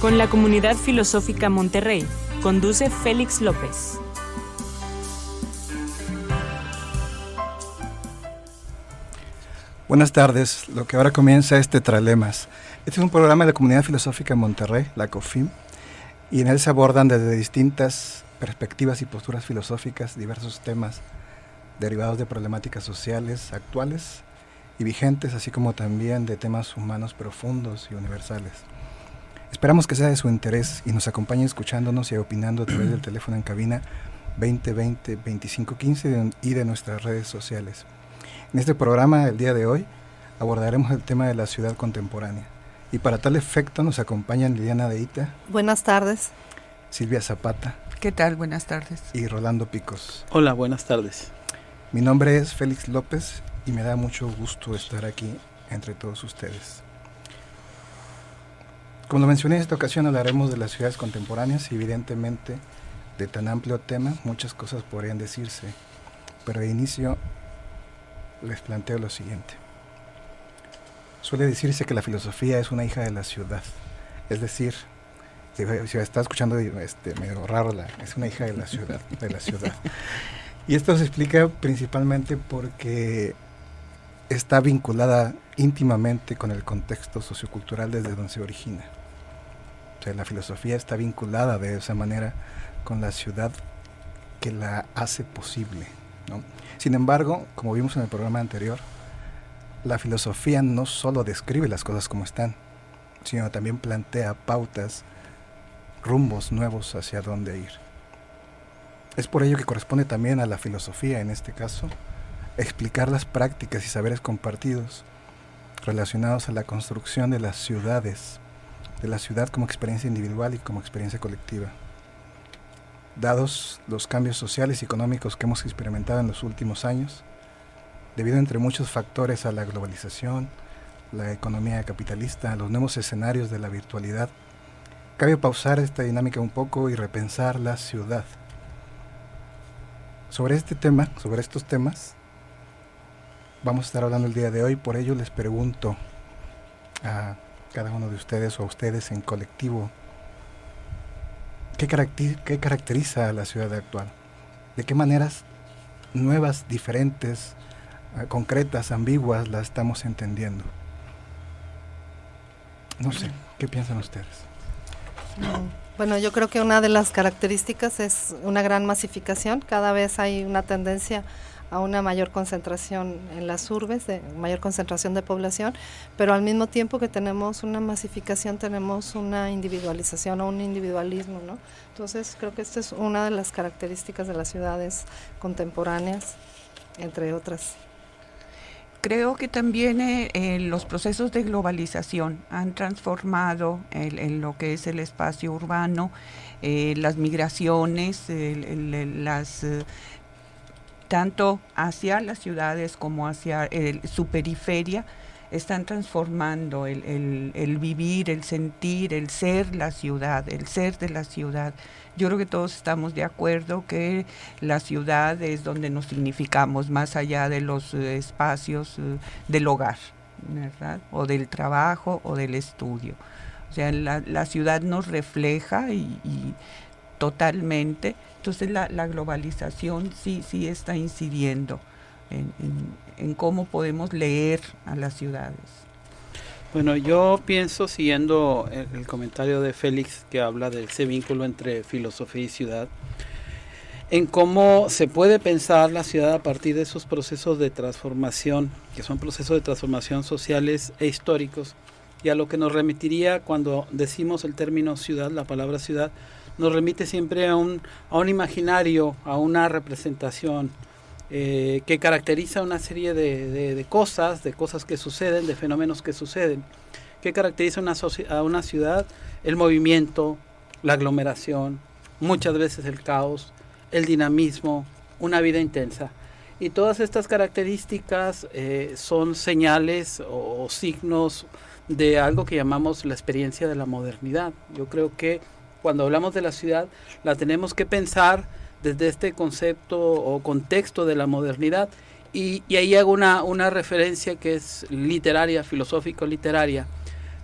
con la Comunidad Filosófica Monterrey. Conduce Félix López. Buenas tardes, lo que ahora comienza es Tetralemas. Este es un programa de la Comunidad Filosófica Monterrey, la COFIM, y en él se abordan desde distintas perspectivas y posturas filosóficas diversos temas derivados de problemáticas sociales actuales y vigentes, así como también de temas humanos profundos y universales. Esperamos que sea de su interés y nos acompañe escuchándonos y opinando a través del teléfono en cabina 2020-2515 y de nuestras redes sociales. En este programa, el día de hoy, abordaremos el tema de la ciudad contemporánea. Y para tal efecto nos acompañan Liliana Deita. Buenas tardes. Silvia Zapata. ¿Qué tal? Buenas tardes. Y Rolando Picos. Hola, buenas tardes. Mi nombre es Félix López y me da mucho gusto estar aquí entre todos ustedes. Como lo mencioné, en esta ocasión hablaremos de las ciudades contemporáneas y evidentemente de tan amplio tema muchas cosas podrían decirse, pero de inicio les planteo lo siguiente. Suele decirse que la filosofía es una hija de la ciudad, es decir, si está escuchando medio raro, es una hija de la ciudad, Y esto se explica principalmente porque está vinculada íntimamente con el contexto sociocultural desde donde se origina. O sea, la filosofía está vinculada de esa manera con la ciudad que la hace posible, ¿no? Sin embargo, como vimos en el programa anterior, la filosofía no solo describe las cosas como están, sino también plantea pautas, rumbos nuevos hacia dónde ir. Es por ello que corresponde también a la filosofía, en este caso, explicar las prácticas y saberes compartidos relacionados a la construcción de las ciudades, de la ciudad como experiencia individual y como experiencia colectiva. Dados los cambios sociales y económicos que hemos experimentado en los últimos años, debido entre muchos factores a la globalización, la economía capitalista, a los nuevos escenarios de la virtualidad, cabe pausar esta dinámica un poco y repensar la ciudad. Sobre estos temas, vamos a estar hablando el día de hoy. Por ello les pregunto a cada uno de ustedes o a ustedes en colectivo, ¿qué caracteriza a la ciudad actual? ¿De qué maneras nuevas, diferentes, concretas, ambiguas la estamos entendiendo? No sé, ¿qué piensan ustedes? Bueno, yo creo que una de las características es una gran masificación. Cada vez hay una tendencia a una mayor concentración en las urbes, de mayor concentración de población, pero al mismo tiempo que tenemos una masificación, tenemos una individualización o un individualismo, ¿no? Entonces creo que esta es una de las características de las ciudades contemporáneas, entre otras. Creo que también los procesos de globalización han transformado en lo que es el espacio urbano, las migraciones, tanto hacia las ciudades como hacia su periferia, están transformando el vivir, el sentir, el ser la ciudad, el ser de la ciudad. Yo creo que todos estamos de acuerdo que la ciudad es donde nos significamos, más allá de los espacios del hogar, ¿verdad? O del trabajo o del estudio. O sea, la ciudad nos refleja y totalmente. Entonces la globalización sí está incidiendo en cómo podemos leer a las ciudades. Bueno, yo pienso, siguiendo el comentario de Félix, que habla de ese vínculo entre filosofía y ciudad, en cómo se puede pensar la ciudad a partir de esos procesos de transformación, que son procesos de transformación sociales e históricos, y a lo que nos remitiría cuando decimos el término ciudad, la palabra ciudad, nos remite siempre a un imaginario, a una representación que caracteriza una serie de cosas que suceden, de fenómenos que suceden. ¿Qué caracteriza a una ciudad? El movimiento, la aglomeración, muchas veces el caos, el dinamismo, una vida intensa. Y todas estas características son señales o signos de algo que llamamos la experiencia de la modernidad. Yo creo que cuando hablamos de la ciudad, la tenemos que pensar desde este concepto o contexto de la modernidad, y ahí hago una referencia que es literaria, filosófico-literaria.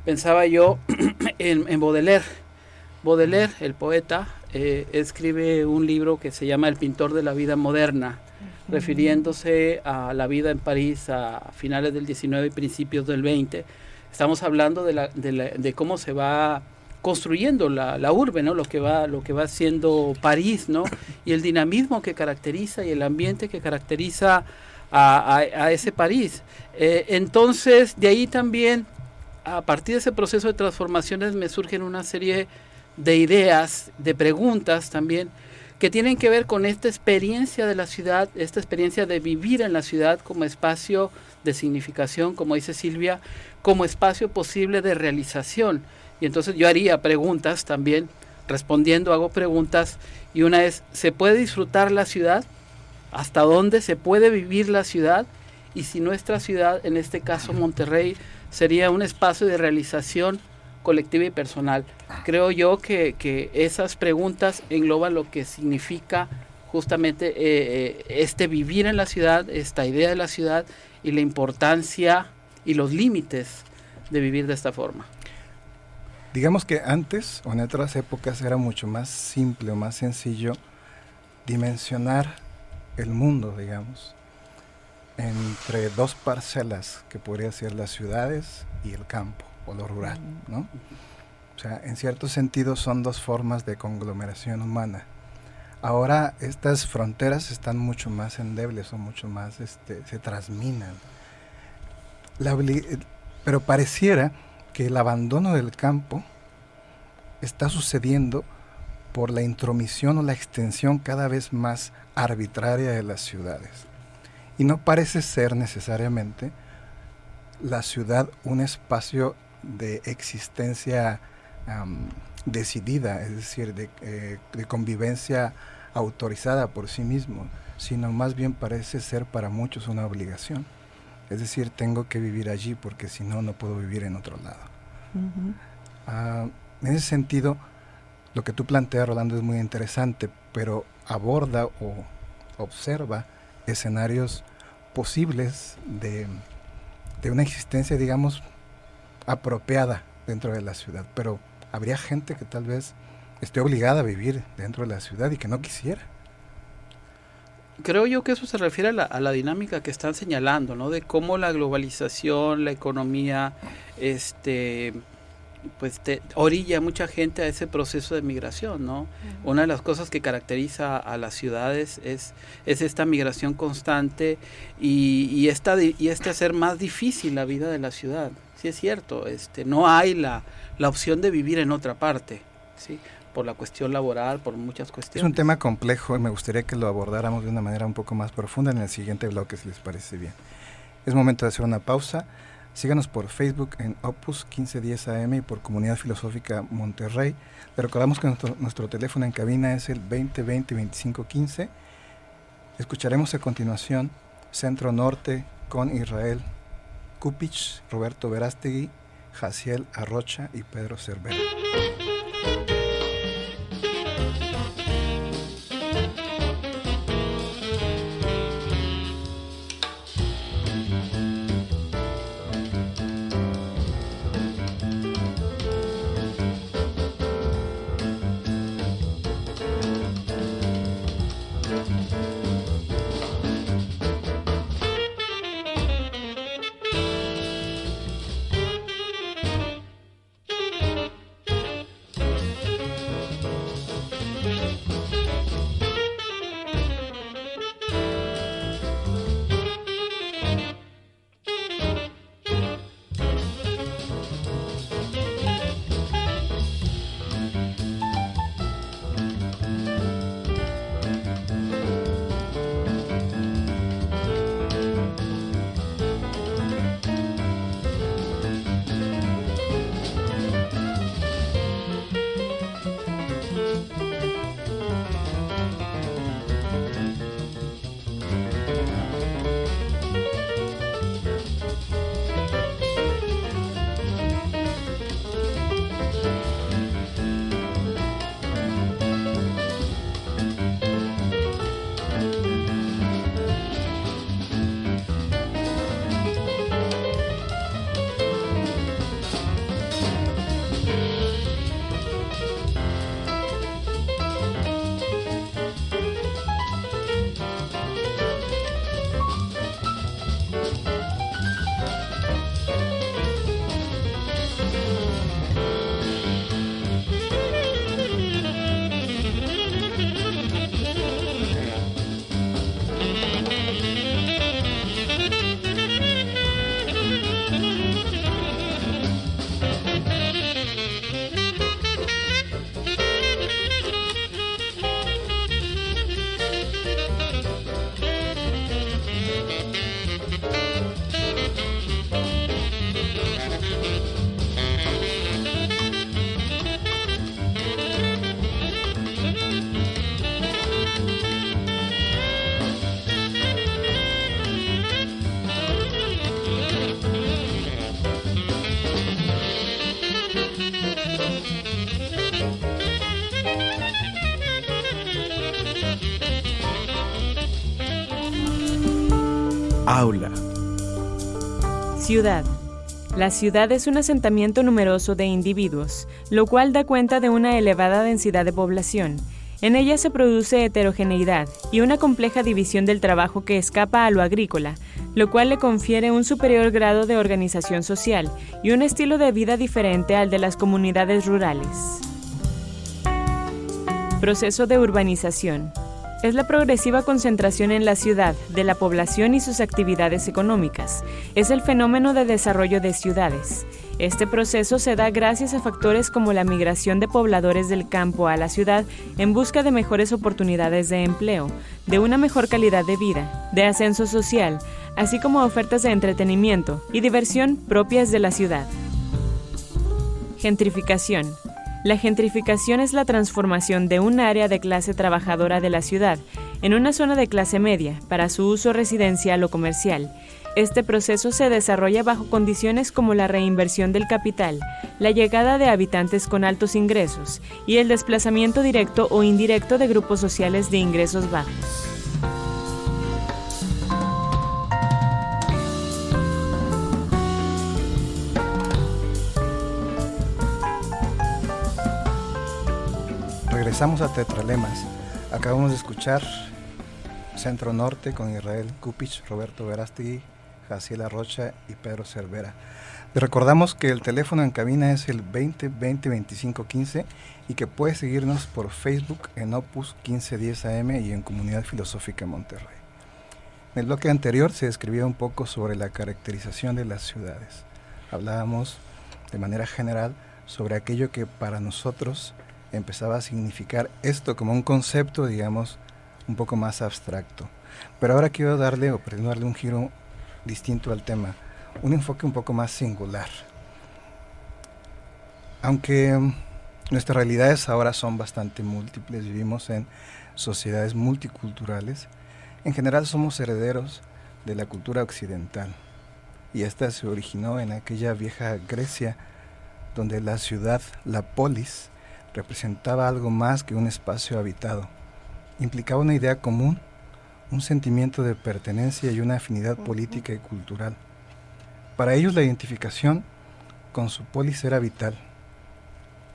Pensaba yo en Baudelaire, Baudelaire, el poeta, escribe un libro que se llama El pintor de la vida moderna, refiriéndose a la vida en París a finales del 19 y principios del 20. Estamos hablando de cómo se va construyendo la urbe, ¿no? Lo que va siendo París, ¿no? Y el dinamismo que caracteriza y el ambiente que caracteriza a ese París. Entonces, de ahí también, a partir de ese proceso de transformaciones, me surgen una serie de ideas, de preguntas también, que tienen que ver con esta experiencia de la ciudad, esta experiencia de vivir en la ciudad como espacio de significación, como dice Silvia, como espacio posible de realización. Y entonces yo haría preguntas también, hago preguntas, y una es, ¿se puede disfrutar la ciudad? ¿Hasta dónde se puede vivir la ciudad? Y si nuestra ciudad, en este caso Monterrey, sería un espacio de realización colectiva y personal. Creo yo que esas preguntas engloban lo que significa justamente este vivir en la ciudad, esta idea de la ciudad y la importancia y los límites de vivir de esta forma. Digamos que antes o en otras épocas era mucho más simple o más sencillo dimensionar el mundo, digamos, entre dos parcelas que podría ser las ciudades y el campo o lo rural, ¿no? O sea, en cierto sentido son dos formas de conglomeración humana. Ahora estas fronteras están mucho más endebles, son mucho más, se trasminan. Pero pareciera que el abandono del campo está sucediendo por la intromisión o la extensión cada vez más arbitraria de las ciudades. Y no parece ser necesariamente la ciudad un espacio de existencia decidida, es decir, de convivencia autorizada por sí mismo, sino más bien parece ser para muchos una obligación. Es decir, tengo que vivir allí porque si no, no puedo vivir en otro lado. En ese sentido, lo que tú planteas, Rolando, es muy interesante, pero aborda o observa escenarios posibles de una existencia, digamos, apropiada dentro de la ciudad, pero habría gente que tal vez esté obligada a vivir dentro de la ciudad y que no quisiera. Creo yo que eso se refiere a la dinámica que están señalando, ¿no? De cómo la globalización, la economía, pues orilla a mucha gente a ese proceso de migración, ¿no? Una de las cosas que caracteriza a las ciudades es esta migración constante y este hacer más difícil la vida de la ciudad. Sí, es cierto, no hay la opción de vivir en otra parte, ¿sí? Por la cuestión laboral, por muchas cuestiones. Es un tema complejo y me gustaría que lo abordáramos de una manera un poco más profunda en el siguiente bloque, si les parece bien. Es momento de hacer una pausa. Síganos por Facebook en Opus 1510 AM y por Comunidad Filosófica Monterrey. Le recordamos que nuestro teléfono en cabina es el 2020-2515. Escucharemos a continuación Centro Norte con Israel Cupich, Roberto Verástegui, Jaciel Arrocha y Pedro Cervera. Aula. Ciudad. La ciudad es un asentamiento numeroso de individuos, lo cual da cuenta de una elevada densidad de población. En ella se produce heterogeneidad y una compleja división del trabajo que escapa a lo agrícola, lo cual le confiere un superior grado de organización social y un estilo de vida diferente al de las comunidades rurales. Proceso de urbanización. Es la progresiva concentración en la ciudad de la población y sus actividades económicas. Es el fenómeno de desarrollo de ciudades. Este proceso se da gracias a factores como la migración de pobladores del campo a la ciudad en busca de mejores oportunidades de empleo, de una mejor calidad de vida, de ascenso social, así como ofertas de entretenimiento y diversión propias de la ciudad. Gentrificación. La gentrificación es la transformación de un área de clase trabajadora de la ciudad en una zona de clase media para su uso residencial o comercial. Este proceso se desarrolla bajo condiciones como la reinversión del capital, la llegada de habitantes con altos ingresos y el desplazamiento directo o indirecto de grupos sociales de ingresos bajos. Regresamos a Tetralemas. Acabamos de escuchar Centro Norte con Israel Cupich, Roberto Verástegui, Jaciela Rocha y Pedro Cervera. Les recordamos que el teléfono en cabina es el 20-20-25-15 y que puede seguirnos por Facebook en Opus 1510 AM y en Comunidad Filosófica Monterrey. En el bloque anterior se describía un poco sobre la caracterización de las ciudades. Hablábamos de manera general sobre aquello que para nosotros empezaba a significar esto como un concepto, digamos, un poco más abstracto. Pero ahora quiero darle un giro distinto al tema, un enfoque un poco más singular. Aunque nuestras realidades ahora son bastante múltiples, vivimos en sociedades multiculturales, en general somos herederos de la cultura occidental. Y esta se originó en aquella vieja Grecia, donde la ciudad, la polis, representaba algo más que un espacio habitado. Implicaba una idea común, un sentimiento de pertenencia y una afinidad política y cultural. Para ellos la identificación con su polis era vital.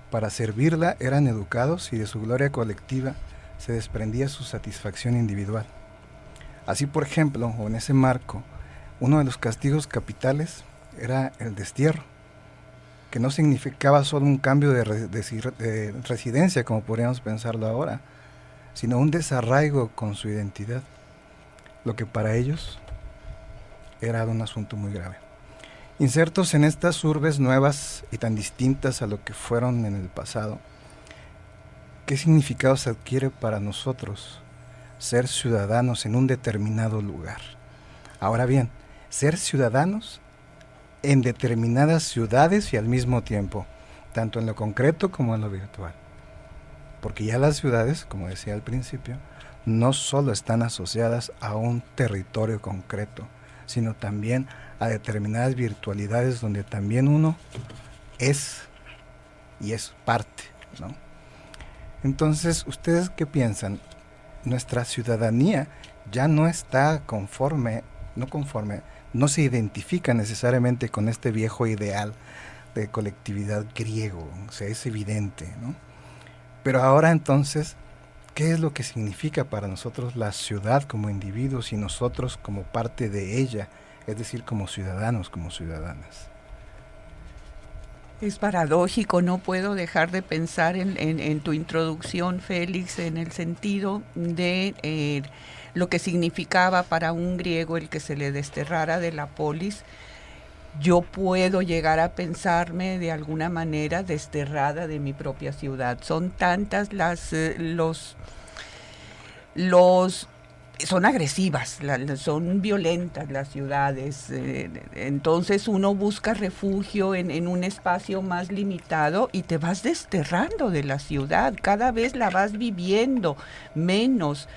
Para servirla eran educados y de su gloria colectiva se desprendía su satisfacción individual. Así, por ejemplo, o en ese marco, uno de los castigos capitales era el destierro, que no significaba solo un cambio de residencia, como podríamos pensarlo ahora, sino un desarraigo con su identidad, lo que para ellos era un asunto muy grave. Insertos en estas urbes nuevas y tan distintas a lo que fueron en el pasado, ¿qué significados adquiere para nosotros ser ciudadanos en un determinado lugar? Ahora bien, ser ciudadanos en determinadas ciudades y al mismo tiempo, tanto en lo concreto como en lo virtual. Porque ya las ciudades, como decía al principio, no solo están asociadas a un territorio concreto, sino también a determinadas virtualidades donde también uno es y es parte, ¿no? Entonces, ¿ustedes qué piensan? Nuestra ciudadanía ya no está no se identifica necesariamente con este viejo ideal de colectividad griego, o sea, es evidente, ¿no? Pero ahora entonces, ¿qué es lo que significa para nosotros la ciudad como individuos y nosotros como parte de ella, es decir, como ciudadanos, como ciudadanas? Es paradójico, no puedo dejar de pensar en tu introducción, Félix, en el sentido de lo que significaba para un griego el que se le desterrara de la polis. Yo puedo llegar a pensarme de alguna manera desterrada de mi propia ciudad. Son tantas son agresivas, son violentas las ciudades, entonces uno busca refugio en un espacio más limitado y te vas desterrando de la ciudad, cada vez la vas viviendo menos.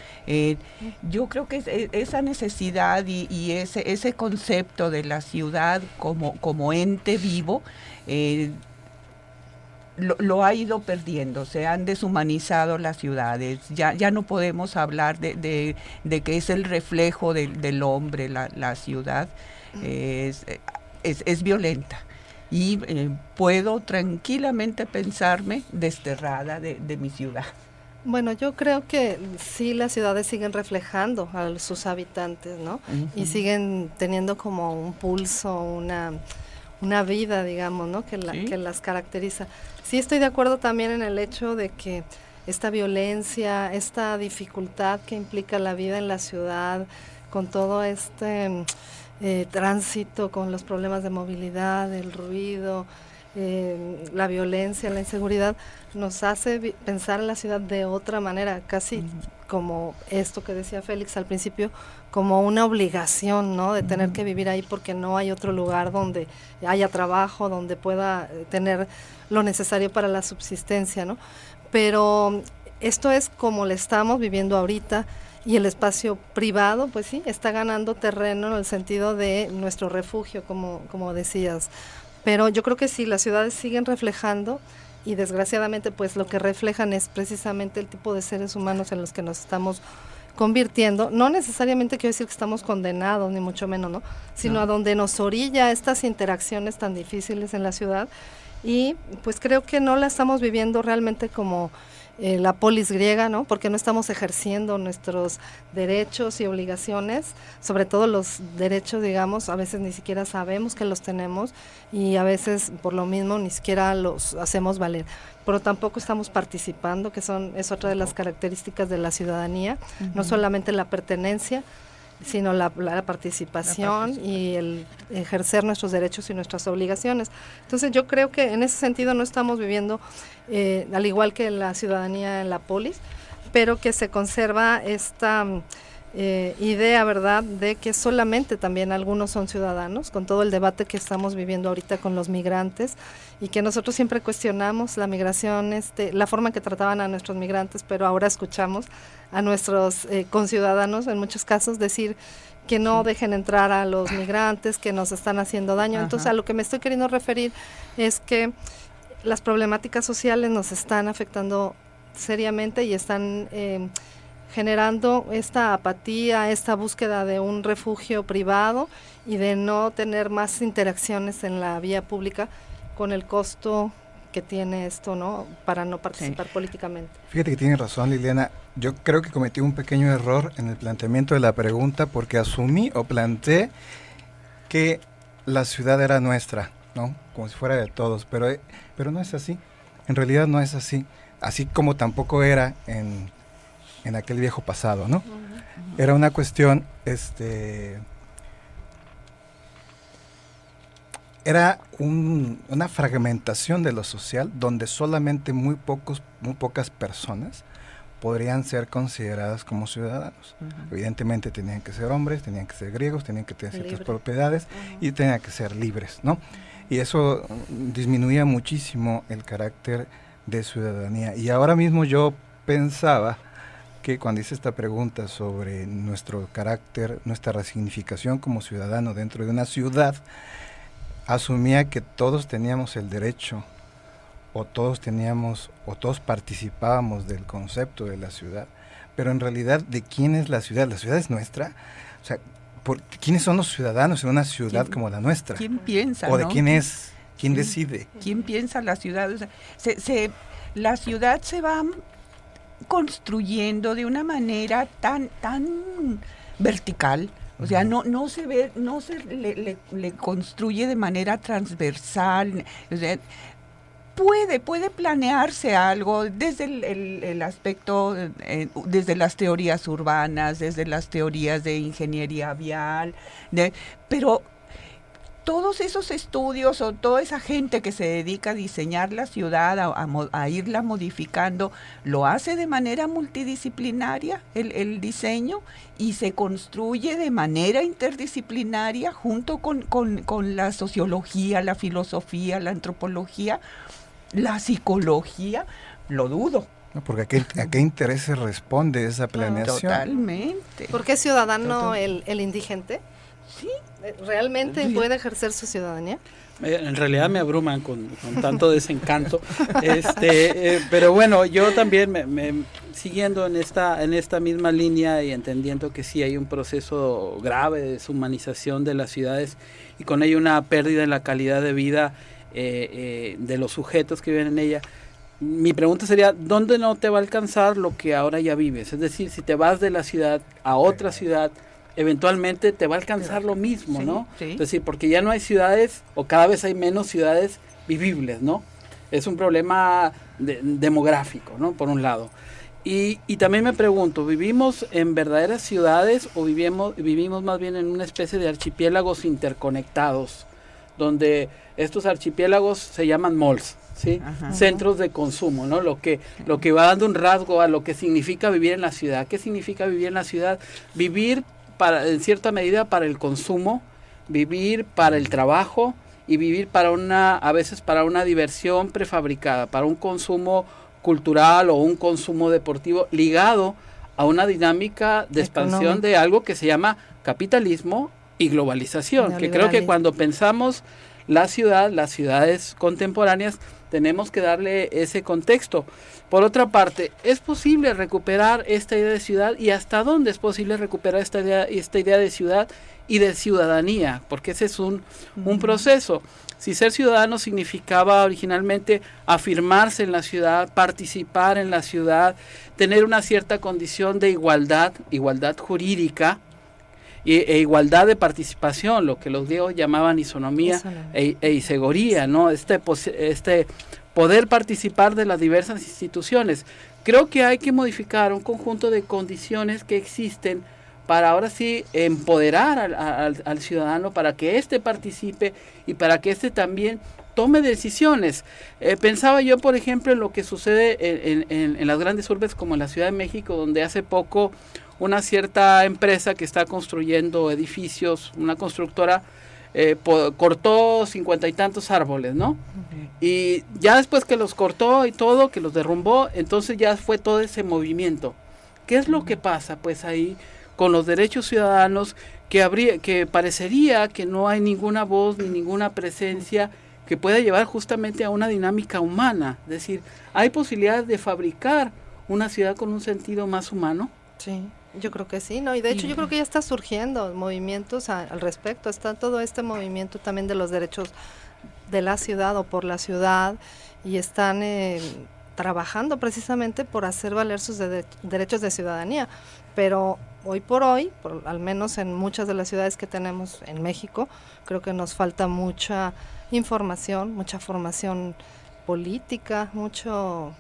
Yo creo que esa necesidad y ese concepto de la ciudad como ente vivo lo ha ido perdiendo, se han deshumanizado las ciudades, ya no podemos hablar de que es el reflejo del hombre, la ciudad, es violenta. Y puedo tranquilamente pensarme desterrada de mi ciudad. Bueno, yo creo que sí, las ciudades siguen reflejando a sus habitantes, ¿no? Uh-huh. Y siguen teniendo como un pulso, una vida, digamos, ¿no? Que las caracteriza. Sí, estoy de acuerdo también en el hecho de que esta violencia, esta dificultad que implica la vida en la ciudad, con todo este tránsito, con los problemas de movilidad, el ruido, la violencia, la inseguridad, nos hace pensar en la ciudad de otra manera, casi como esto que decía Félix al principio, como una obligación, ¿no? De tener que vivir ahí porque no hay otro lugar donde haya trabajo, donde pueda tener lo necesario para la subsistencia, ¿no? Pero esto es como lo estamos viviendo ahorita, y el espacio privado, pues sí, está ganando terreno en el sentido de nuestro refugio, como decías. Pero yo creo que sí, las ciudades siguen reflejando, y desgraciadamente pues lo que reflejan es precisamente el tipo de seres humanos en los que nos estamos convirtiendo. No necesariamente quiero decir que estamos condenados, ni mucho menos, ¿no? Sino a donde nos orilla estas interacciones tan difíciles en la ciudad, y pues creo que no la estamos viviendo realmente como la polis griega, ¿no? Porque no estamos ejerciendo nuestros derechos y obligaciones, sobre todo los derechos, digamos, a veces ni siquiera sabemos que los tenemos, y a veces por lo mismo ni siquiera los hacemos valer, pero tampoco estamos participando, que es otra de las características de la ciudadanía, no solamente la pertenencia, sino la participación y el ejercer nuestros derechos y nuestras obligaciones. Entonces yo creo que en ese sentido no estamos viviendo al igual que la ciudadanía en la polis, pero que se conserva esta idea, ¿verdad?, de que solamente también algunos son ciudadanos, con todo el debate que estamos viviendo ahorita con los migrantes, y que nosotros siempre cuestionamos la migración, la forma en que trataban a nuestros migrantes, pero ahora escuchamos a nuestros conciudadanos en muchos casos decir que no dejen entrar a los migrantes, que nos están haciendo daño. Ajá. Entonces a lo que me estoy queriendo referir es que las problemáticas sociales nos están afectando seriamente y están generando esta apatía, esta búsqueda de un refugio privado y de no tener más interacciones en la vía pública, con el costo que tiene esto, ¿no?, para no participar políticamente. Fíjate que tiene razón, Liliana. Yo creo que cometí un pequeño error en el planteamiento de la pregunta, porque asumí o planteé que la ciudad era nuestra, ¿no?, como si fuera de todos, pero no es así. En realidad no es así, así como tampoco era en aquel viejo pasado, ¿no? Era una cuestión, era una fragmentación de lo social, donde solamente muy pocas personas podrían ser consideradas como ciudadanos. Evidentemente tenían que ser hombres, tenían que ser griegos, tenían que tener ciertas propiedades y tenían que ser libres, ¿no? Y eso disminuía muchísimo el carácter de ciudadanía. Y ahora mismo yo pensaba que cuando hice esta pregunta sobre nuestro carácter, nuestra resignificación como ciudadano dentro de una ciudad, asumía que todos teníamos el derecho, o todos participábamos del concepto de la ciudad, pero en realidad, ¿de quién es la ciudad? ¿La ciudad es nuestra? O sea, ¿quiénes son los ciudadanos en una ciudad como la nuestra? ¿Quién piensa? ¿O de ¿no? quién es? ¿Quién decide? ¿Quién piensa la ciudad? O sea, la ciudad se va construyendo de una manera tan vertical, o sea, no se le construye de manera transversal, o sea, puede planearse algo desde el aspecto, desde las teorías urbanas, desde las teorías de ingeniería vial, pero todos esos estudios o toda esa gente que se dedica a diseñar la ciudad, a irla modificando, lo hace de manera multidisciplinaria el diseño, y se construye de manera interdisciplinaria junto con la sociología, la filosofía, la antropología, la psicología. Lo dudo. No, porque ¿a qué intereses responde esa planeación? Totalmente. ¿Por qué es ciudadano el indigente? Sí. ¿Realmente Sí. puede ejercer su ciudadanía? En realidad me abruman con tanto desencanto. Pero bueno, yo también siguiendo en esta misma línea y entendiendo que sí hay un proceso grave de deshumanización de las ciudades y con ello una pérdida en la calidad de vida de los sujetos que viven en ella. Mi pregunta sería, ¿dónde no te va a alcanzar lo que ahora ya vives? Es decir, si te vas de la ciudad a otra ciudad, eventualmente te va a alcanzar lo mismo, Sí, ¿no? sí. Es decir, porque ya no hay ciudades, o cada vez hay menos ciudades vivibles, ¿no? Es un problema demográfico, ¿no? Por un lado. Y también me pregunto, ¿vivimos en verdaderas ciudades o vivimos más bien en una especie de archipiélagos interconectados, donde estos archipiélagos se llaman malls, ¿sí? Ajá. Centros de consumo, ¿no? Lo que va dando un rasgo a lo que significa vivir en la ciudad. ¿Qué significa vivir en la ciudad? Vivir en cierta medida para el consumo, vivir para el trabajo y vivir a veces para una diversión prefabricada, para un consumo cultural o un consumo deportivo ligado a una dinámica de expansión de algo que se llama capitalismo y globalización, que creo que cuando pensamos las ciudades contemporáneas, tenemos que darle ese contexto. Por otra parte, ¿es posible recuperar esta idea de ciudad y hasta dónde es posible recuperar esta idea de ciudad y de ciudadanía? Porque ese es un proceso. Si ser ciudadano significaba originalmente afirmarse en la ciudad, participar en la ciudad, tener una cierta condición de igualdad jurídica, e igualdad de participación, lo que los griegos llamaban isonomía e isegoría, ¿no? Este poder participar de las diversas instituciones. Creo que hay que modificar un conjunto de condiciones que existen para ahora sí empoderar al ciudadano, para que éste participe y para que éste también tome decisiones. Pensaba yo, por ejemplo, en lo que sucede en las grandes urbes como en la Ciudad de México, donde hace poco una cierta empresa que está construyendo edificios, una constructora, cortó 50 y tantos árboles, ¿no? Y ya después que los cortó y todo, que los derrumbó, entonces ya fue todo ese movimiento. ¿Qué es lo que pasa pues ahí con los derechos ciudadanos, que parecería que no hay ninguna voz ni ninguna presencia que pueda llevar justamente a una dinámica humana? Es decir, ¿hay posibilidades de fabricar una ciudad con un sentido más humano? Sí, yo creo que sí, ¿no? Y de hecho yo creo que ya está surgiendo movimientos al respecto. Está todo este movimiento también de los derechos de la ciudad o por la ciudad, y están trabajando precisamente por hacer valer sus derechos de ciudadanía. Pero hoy por hoy, al menos en muchas de las ciudades que tenemos en México, creo que nos falta mucha información, mucha formación política, mucho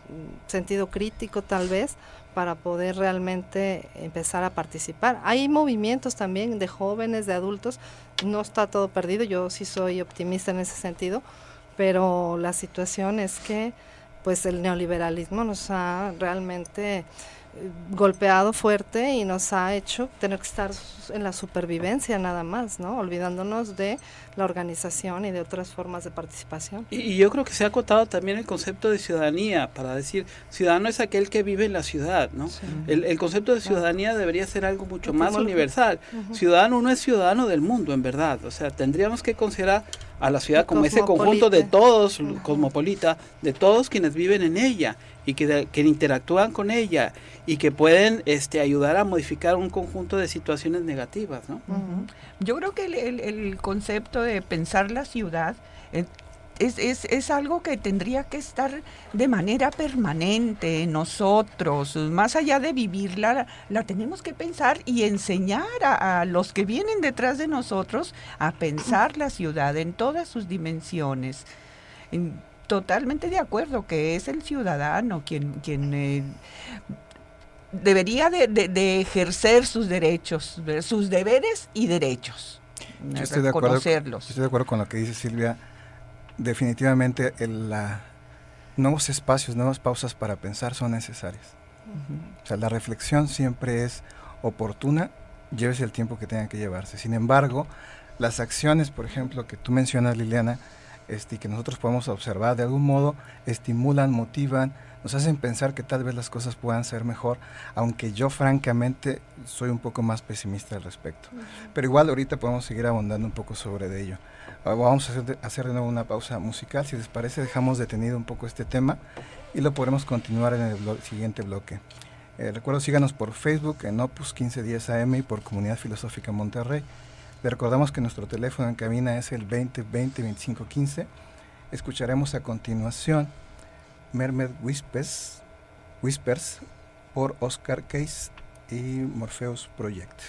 sentido crítico tal vez, para poder realmente empezar a participar. Hay movimientos también de jóvenes, de adultos, no está todo perdido, yo sí soy optimista en ese sentido, pero la situación es que pues el neoliberalismo nos ha realmente golpeado fuerte y nos ha hecho tener que estar en la supervivencia nada más, ¿no? Olvidándonos de la organización y de otras formas de participación. Y yo creo que se ha acotado también el concepto de ciudadanía, para decir, ciudadano es aquel que vive en la ciudad, ¿no? Sí. El concepto de ciudadanía debería ser algo mucho más universal. Ciudadano no es ciudadano del mundo, en verdad. O sea, tendríamos que considerar a la ciudad como ese conjunto de todos, cosmopolita, de todos quienes viven en ella y que interactúan con ella y que pueden ayudar a modificar un conjunto de situaciones negativas, ¿no? Yo creo que el concepto de pensar la ciudad es algo que tendría que estar de manera permanente en nosotros, más allá de vivirla, la tenemos que pensar y enseñar a los que vienen detrás de nosotros a pensar la ciudad en todas sus dimensiones. Totalmente de acuerdo que es el ciudadano quien debería de ejercer sus derechos, sus deberes y derechos. Yo estoy de acuerdo con lo que dice Silvia. Definitivamente nuevos espacios, nuevas pausas para pensar son necesarias. O sea, la reflexión siempre es oportuna, llévese el tiempo que tenga que llevarse. Sin embargo, las acciones, por ejemplo, que tú mencionas, Liliana, y que nosotros podemos observar, de algún modo estimulan, motivan, nos hacen pensar que tal vez las cosas puedan ser mejor, aunque yo francamente soy un poco más pesimista al respecto. Pero igual ahorita podemos seguir abundando un poco sobre ello. Vamos a hacer de nuevo una pausa musical. Si les parece, dejamos detenido un poco este tema y lo podremos continuar en el siguiente bloque. Recuerdo, síganos por Facebook en Opus 1510 AM y por Comunidad Filosófica Monterrey. Le recordamos que nuestro teléfono en cabina es el 2020-2515. Escucharemos a continuación Mermaid Whispers por Oscar Case y Morpheus Project.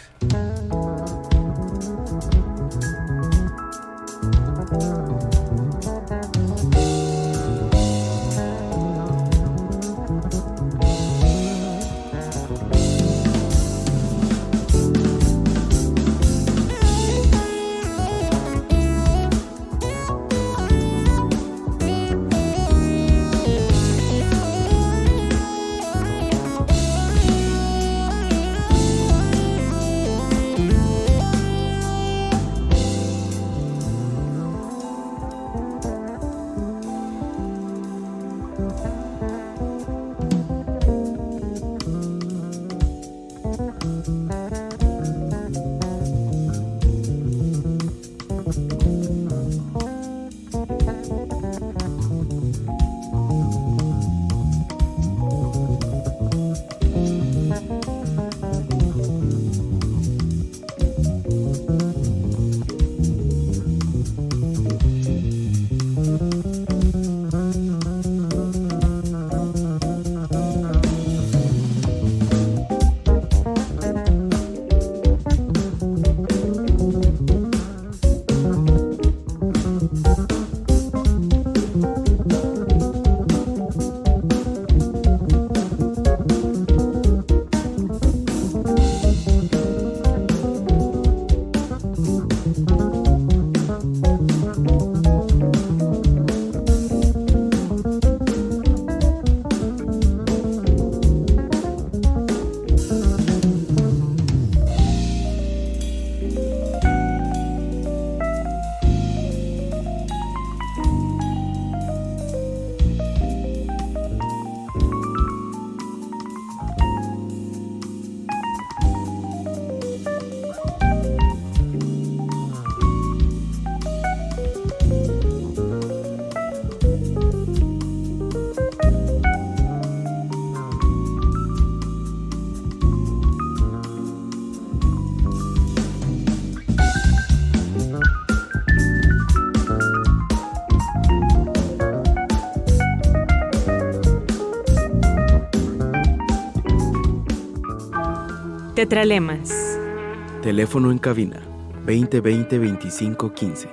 Tetralemas. Teléfono en cabina 2020-2515.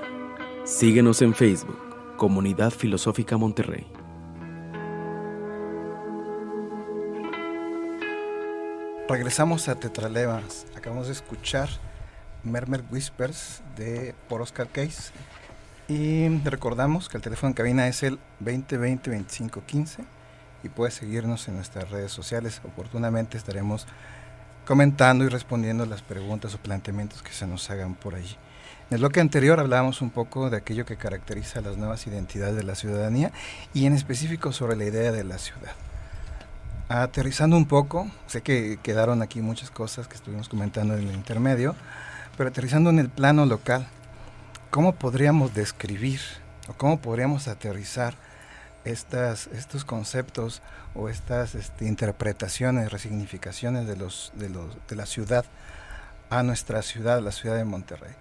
Síguenos en Facebook, Comunidad Filosófica Monterrey. Regresamos a Tetralemas. Acabamos de escuchar Mermaid Whispers por Oscar Case. Y recordamos que el teléfono en cabina es el 2020-2515 y puedes seguirnos en nuestras redes sociales. Oportunamente estaremos comentando y respondiendo las preguntas o planteamientos que se nos hagan por allí. En el bloque anterior hablábamos un poco de aquello que caracteriza las nuevas identidades de la ciudadanía y en específico sobre la idea de la ciudad. Aterrizando un poco, sé que quedaron aquí muchas cosas que estuvimos comentando en el intermedio, pero aterrizando en el plano local, ¿cómo podríamos describir o cómo podríamos aterrizar estos conceptos o estas interpretaciones, resignificaciones de la ciudad a nuestra ciudad, la ciudad de Monterrey?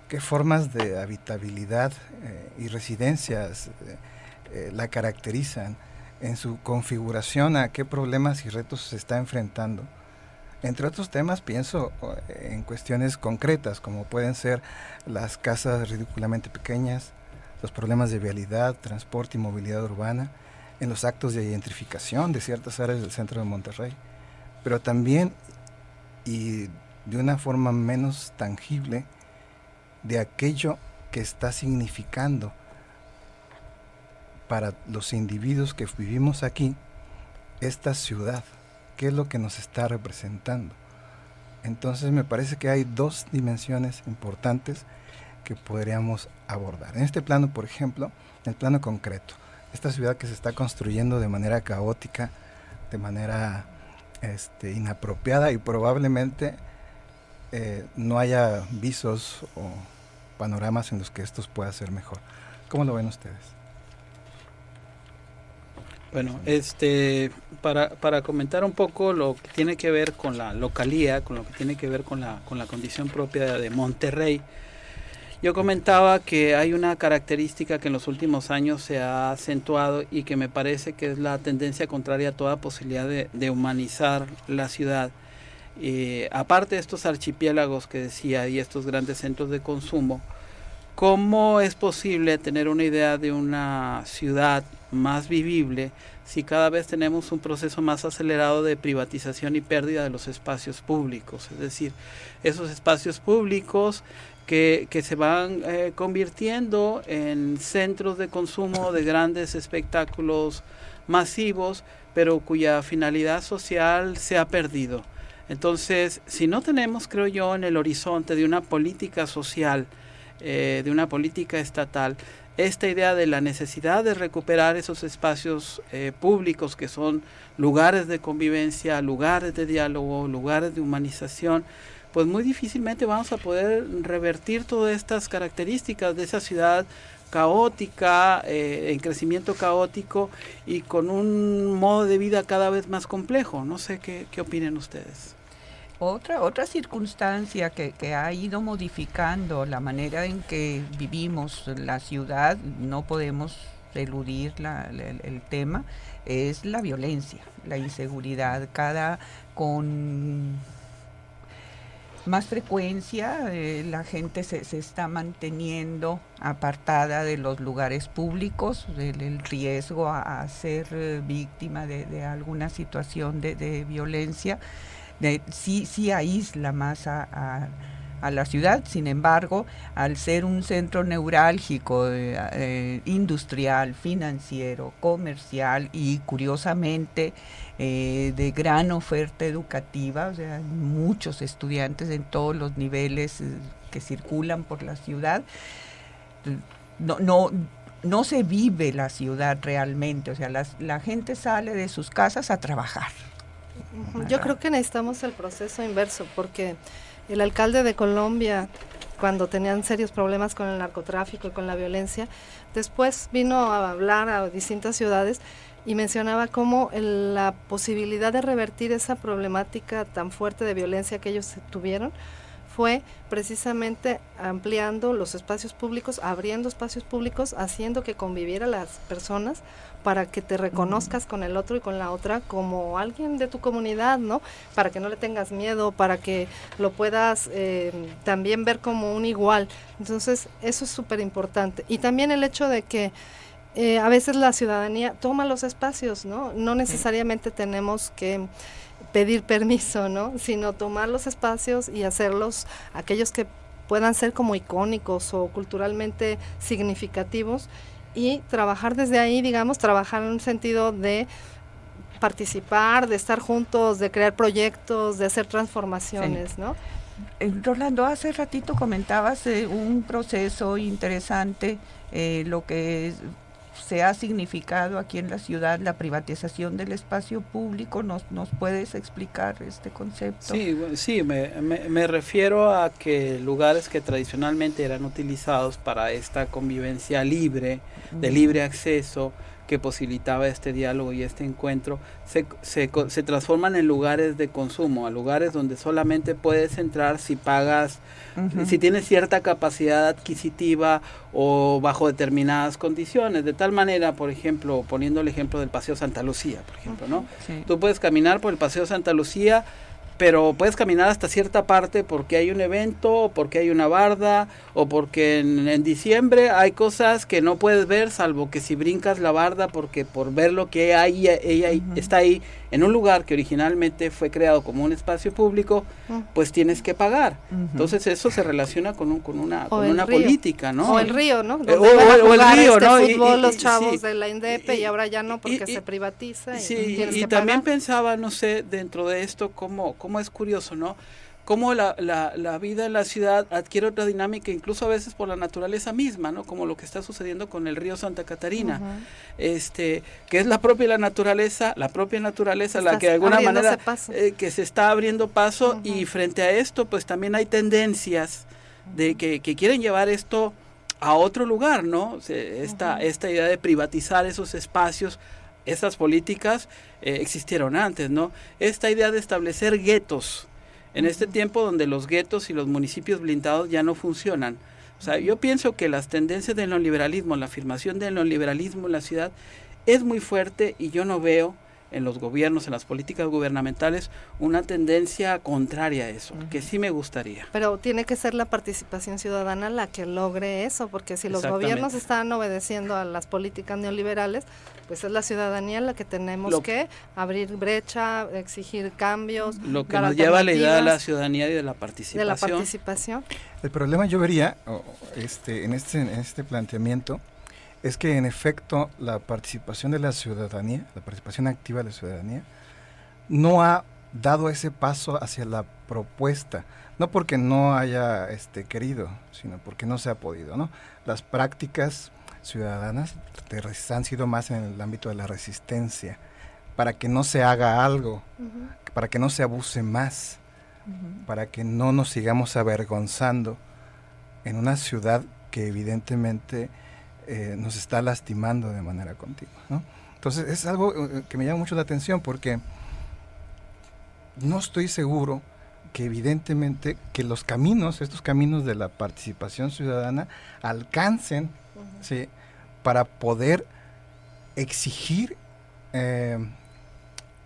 ¿Qué formas de habitabilidad y residencias la caracterizan? En su configuración, ¿a qué problemas y retos se está enfrentando? Entre otros temas, pienso en cuestiones concretas, como pueden ser las casas ridículamente pequeñas, los problemas de vialidad, transporte y movilidad urbana, en los actos de gentrificación de ciertas áreas del centro de Monterrey, pero también, y de una forma menos tangible, de aquello que está significando para los individuos que vivimos aquí, esta ciudad, qué es lo que nos está representando. Entonces me parece que hay dos dimensiones importantes que podríamos abordar. En este plano, por ejemplo, en el plano concreto, esta ciudad que se está construyendo de manera caótica, de manera inapropiada, y probablemente no haya visos o panoramas en los que esto pueda ser mejor. ¿Cómo lo ven ustedes? Bueno, para comentar un poco lo que tiene que ver con la localía, con lo que tiene que ver con la condición propia de Monterrey, yo comentaba que hay una característica que en los últimos años se ha acentuado y que me parece que es la tendencia contraria a toda posibilidad de humanizar la ciudad. Aparte de estos archipiélagos que decía y estos grandes centros de consumo, ¿cómo es posible tener una idea de una ciudad más vivible si cada vez tenemos un proceso más acelerado de privatización y pérdida de los espacios públicos? Es decir, esos espacios públicos que se van convirtiendo en centros de consumo de grandes espectáculos masivos, pero cuya finalidad social se ha perdido. Entonces, si no tenemos, creo yo, en el horizonte de una política social, de una política estatal, esta idea de la necesidad de recuperar esos espacios públicos que son lugares de convivencia, lugares de diálogo, lugares de humanización, pues muy difícilmente vamos a poder revertir todas estas características de esa ciudad caótica, en crecimiento caótico y con un modo de vida cada vez más complejo. No sé qué opinen ustedes. Otra circunstancia que ha ido modificando la manera en que vivimos la ciudad, no podemos eludir el tema, es la violencia, la inseguridad. Con más frecuencia la gente se está manteniendo apartada de los lugares públicos, el riesgo a ser víctima de alguna situación de violencia. Sí aísla más a la ciudad. Sin embargo, al ser un centro neurálgico industrial, financiero, comercial y curiosamente de gran oferta educativa, o sea, muchos estudiantes en todos los niveles que circulan por la ciudad, no se vive la ciudad realmente, o sea, la gente sale de sus casas a trabajar. Yo creo que necesitamos el proceso inverso, porque el alcalde de Colombia, cuando tenían serios problemas con el narcotráfico y con la violencia, después vino a hablar a distintas ciudades y mencionaba cómo la posibilidad de revertir esa problemática tan fuerte de violencia que ellos tuvieron fue precisamente ampliando los espacios públicos, abriendo espacios públicos, haciendo que convivieran las personas para que te reconozcas con el otro y con la otra como alguien de tu comunidad, ¿no? Para que no le tengas miedo, para que lo puedas también ver como un igual. Entonces, eso es súper importante. Y también el hecho de que a veces la ciudadanía toma los espacios, ¿no? No necesariamente tenemos que pedir permiso, ¿no? Sino tomar los espacios y hacerlos aquellos que puedan ser como icónicos o culturalmente significativos y trabajar desde ahí, digamos, trabajar en un sentido de participar, de estar juntos, de crear proyectos, de hacer transformaciones, sí. ¿No? Rolando, hace ratito comentabas un proceso interesante, lo que se ha significado aquí en la ciudad, la privatización del espacio público. ¿Nos puedes explicar este concepto? Sí, me refiero a que lugares que tradicionalmente eran utilizados para esta convivencia libre, de libre acceso, que posibilitaba este diálogo y este encuentro, se transforman en lugares de consumo, a lugares donde solamente puedes entrar si pagas, si tienes cierta capacidad adquisitiva o bajo determinadas condiciones, de tal manera, por ejemplo, poniendo el ejemplo del Paseo Santa Lucía, por ejemplo, ¿no? Sí. Tú puedes caminar por el Paseo Santa Lucía, pero puedes caminar hasta cierta parte porque hay un evento, o porque hay una barda, o porque en diciembre hay cosas que no puedes ver, salvo que si brincas la barda, porque por ver lo que hay, ella está ahí, en un lugar que originalmente fue creado como un espacio público, pues tienes que pagar. Entonces eso se relaciona con una política, ¿no? O el río, ¿no? Donde o el río, ¿no? Fútbol, los chavos de la INDEP y ahora ya no porque se privatiza. Y también pensaba, no sé, dentro de esto, cómo es curioso, ¿no? cómo la vida en la ciudad adquiere otra dinámica, incluso a veces por la naturaleza misma, ¿no? Como lo que está sucediendo con el río Santa Catarina, que es la propia naturaleza la que de alguna manera que se está abriendo paso, y frente a esto pues también hay tendencias de que quieren llevar esto a otro lugar, ¿no? Esta idea de privatizar esos espacios. Estas políticas existieron antes, ¿no? Esta idea de establecer guetos en este tiempo donde los guetos y los municipios blindados ya no funcionan. O sea, yo pienso que las tendencias del neoliberalismo, la afirmación del neoliberalismo en la ciudad es muy fuerte, y yo no veo en los gobiernos, en las políticas gubernamentales, una tendencia contraria a eso, que sí me gustaría. Pero tiene que ser la participación ciudadana la que logre eso, porque si los gobiernos están obedeciendo a las políticas neoliberales, pues es la ciudadanía la que tenemos que abrir brecha, exigir cambios. Lo que nos lleva a la idea de la ciudadanía y de la participación. El problema yo vería en este planteamiento es que en efecto la participación de la ciudadanía, la participación activa de la ciudadanía, no ha dado ese paso hacia la propuesta, no porque no haya querido, sino porque no se ha podido, ¿no? Las prácticas ciudadanas han sido más en el ámbito de la resistencia, para que no se haga algo, para que no se abuse más, para que no nos sigamos avergonzando en una ciudad que evidentemente nos está lastimando de manera continua, ¿no? Entonces es algo que me llama mucho la atención, porque no estoy seguro que evidentemente que estos caminos de la participación ciudadana alcancen, ¿sí?, para poder exigir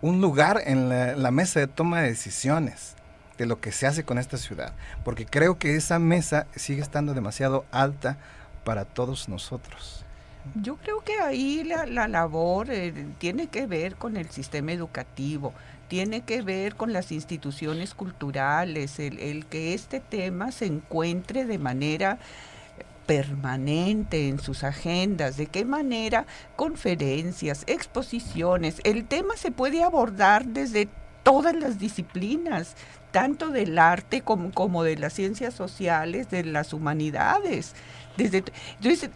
un lugar en la mesa de toma de decisiones de lo que se hace con esta ciudad, porque creo que esa mesa sigue estando demasiado alta para todos nosotros. Yo creo que ahí la labor tiene que ver con el sistema educativo, tiene que ver con las instituciones culturales, el que este tema se encuentre de manera permanente en sus agendas, de qué manera conferencias, exposiciones. El tema se puede abordar desde todas las disciplinas, tanto del arte como de las ciencias sociales, de las humanidades. Entonces,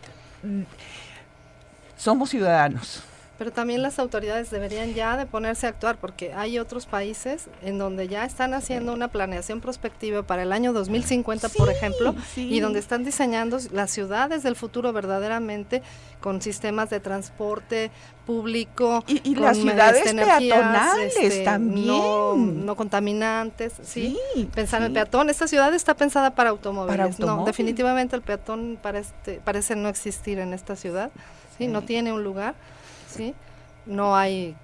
somos ciudadanos. Pero también las autoridades deberían ya de ponerse a actuar, porque hay otros países en donde ya están haciendo una planeación prospectiva para el año 2050, por ejemplo, y donde están diseñando las ciudades del futuro verdaderamente con sistemas de transporte público y las ciudades peatonales también no contaminantes, pensar en el peatón. Esta ciudad está pensada para automóviles. No, definitivamente el peatón parece no existir en esta ciudad, no tiene un lugar. ¿Sí? No hay